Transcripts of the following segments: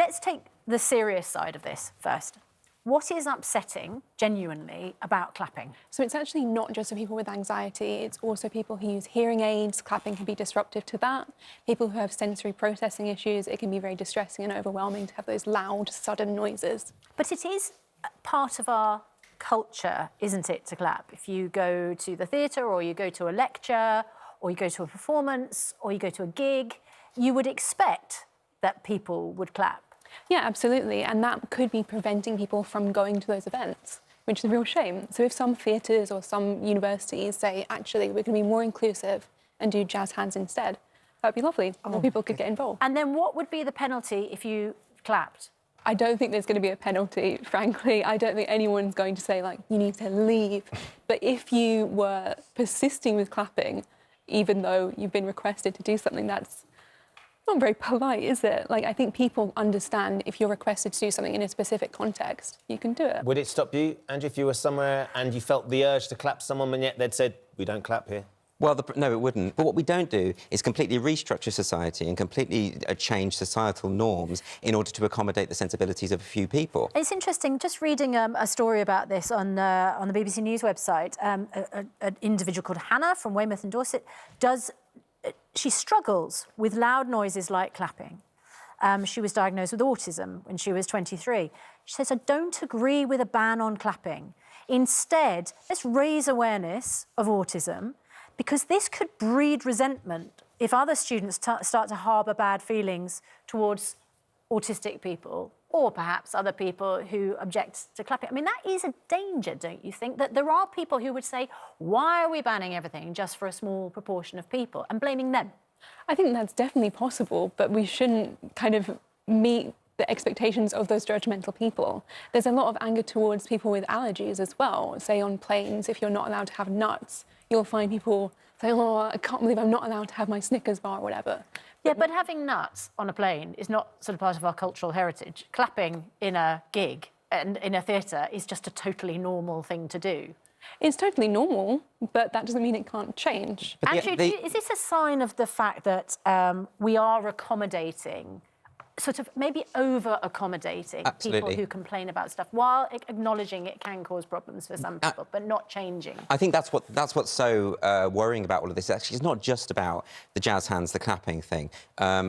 let's take the serious side of this first. What is upsetting, genuinely, about clapping? So it's actually not just for people with anxiety, it's also people who use hearing aids. Clapping can be disruptive to that. People who have sensory processing issues, it can be very distressing and overwhelming to have those loud, sudden noises. But it is part of our culture, isn't it, to clap? If you go to the theatre or you go to a lecture or you go to a performance or you go to a gig, you would expect that people would clap. Yeah, absolutely, and that could be preventing people from going to those events, which is a real shame. So if some theatres or some universities say, actually, we're going to be more inclusive and do jazz hands instead, that would be lovely. More people could get involved. And then what would be the penalty if you clapped? I don't think there's going to be a penalty, frankly. I don't think anyone's going to say, like, you need to leave. But if you were persisting with clapping, even though you've been requested to do something that's not very polite, is it? Like, I think people understand if you're requested to do something in a specific context, you can do it. Would it stop you, Andrew, if you were somewhere and you felt the urge to clap someone and yet they'd said, we don't clap here? Well, no, it wouldn't. But what we don't do is completely restructure society and completely change societal norms in order to accommodate the sensibilities of a few people. It's interesting, just reading a story about this on the BBC News website. An individual called Hannah from Weymouth in Dorset she struggles with loud noises like clapping. She was diagnosed with autism when she was 23. She says, I don't agree with a ban on clapping. Instead, let's raise awareness of autism, because this could breed resentment if other students start to harbour bad feelings towards autistic people, or perhaps other people who object to clapping. I mean, that is a danger, don't you think? That there are people who would say, why are we banning everything just for a small proportion of people, and blaming them? I think that's definitely possible, but we shouldn't kind of meet the expectations of those judgmental people. There's a lot of anger towards people with allergies as well. Say on planes, if you're not allowed to have nuts, you'll find people saying, oh, I can't believe I'm not allowed to have my Snickers bar or whatever. Yeah, but having nuts on a plane is not sort of part of our cultural heritage. Clapping in a gig and in a theatre is just a totally normal thing to do. It's totally normal, but that doesn't mean it can't change. Andrew, is this a sign of the fact that we are accommodating, sort of maybe over-accommodating people who complain about stuff, while acknowledging it can cause problems for some people, but not changing? I think that's what's so worrying about all of this. Actually, it's not just about the jazz hands, the clapping thing.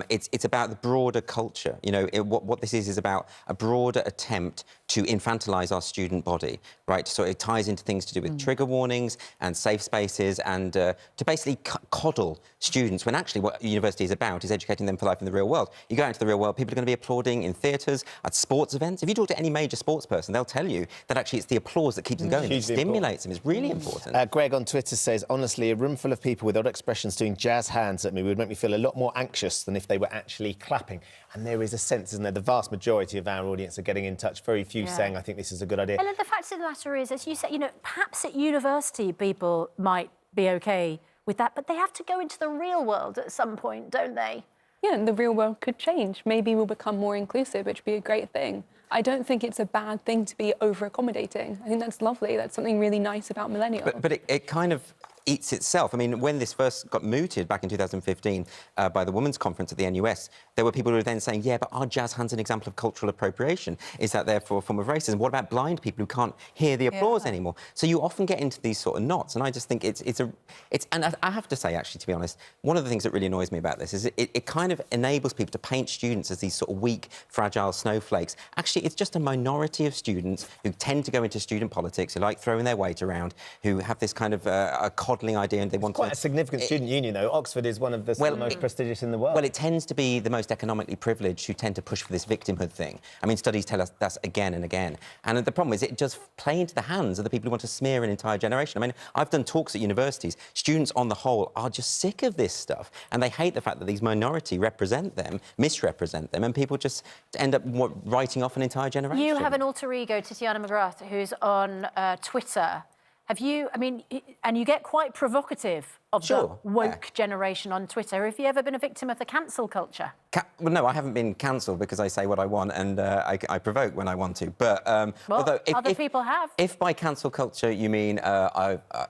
It's about the broader culture. You know, what this is about a broader attempt to infantilise our student body, right? So it ties into things to do with trigger warnings and safe spaces, and to basically coddle students, when actually what university is about is educating them for life in the real world. You go out into the real world, people are going to be applauding in theatres, at sports events. If you talk to any major sports person, they'll tell you that actually it's the applause that keeps them going. It stimulates them. It's really important. Greg on Twitter says, honestly, a room full of people with odd expressions doing jazz hands at me would make me feel a lot more anxious than if they were actually clapping. And there is a sense, isn't there? The vast majority of our audience are getting in touch. Very few saying, I think this is a good idea. And the fact of the matter is, as you say, you know, perhaps at university people might be OK with that, but they have to go into the real world at some point, don't they? Yeah, and the real world could change. Maybe we'll become more inclusive, which would be a great thing. I don't think it's a bad thing to be over-accommodating. I think that's lovely. That's something really nice about millennials. But it kind of eats itself. I mean, when this first got mooted back in 2015 by the Women's Conference at the NUS, there were people who were then saying, yeah, but are jazz hands an example of cultural appropriation? Is that therefore a form of racism? What about blind people who can't hear the applause anymore? So you often get into these sort of knots, and I just think and I have to say, actually, to be honest, one of the things that really annoys me about this is it kind of enables people to paint students as these sort of weak, fragile snowflakes. Actually, it's just a minority of students who tend to go into student politics, who like throwing their weight around, who have this kind of a coddling idea, and they want quite a significant student union, though. Oxford is one of the most prestigious in the world. Well, it tends to be the most economically privileged who tend to push for this victimhood thing. I mean, studies tell us that again and again. And the problem is it does play into the hands of the people who want to smear an entire generation. I mean, I've done talks at universities. Students, on the whole, are just sick of this stuff, and they hate the fact that these minority represent them, misrepresent them, and people just end up writing off an entire generation. You have an alter ego, Tatiana McGrath, who's on Twitter. Have you, I mean, and you get quite provocative of the woke generation on Twitter. Have you ever been a victim of the cancel culture? Well, no, I haven't been cancelled because I say what I want, and I provoke when I want to. But well, other people have. If by cancel culture you mean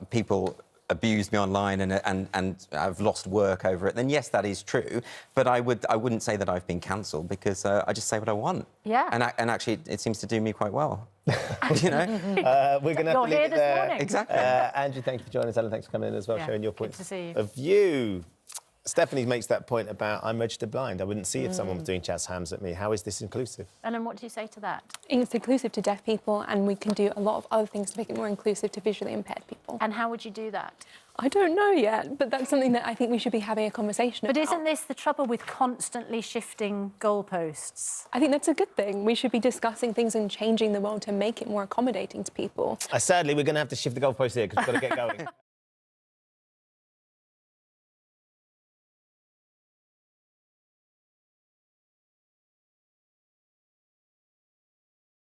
people abused me online and I've lost work over it, then yes, that is true. But I wouldn't say that I've been cancelled because I just say what I want. Yeah. And actually, it seems to do me quite well. You know. We're going to have to leave it this there. morning. Exactly. Andrew, thank you for joining us. Ellen, thanks for coming in as well, Yeah, sharing your good points to see you. of view. Stephanie makes that point about I'm registered blind. I wouldn't see if someone was doing jazz hands at me. How is this inclusive? Ellen, what do you say to that? It's inclusive to deaf people, and we can do a lot of other things to make it more inclusive to visually impaired people. And how would you do that? I don't know yet, but that's something that I think we should be having a conversation about. But isn't this the trouble with constantly shifting goalposts? I think that's a good thing. We should be discussing things and changing the world to make it more accommodating to people. Sadly, we're going to have to shift the goalpost here because we've got to get going.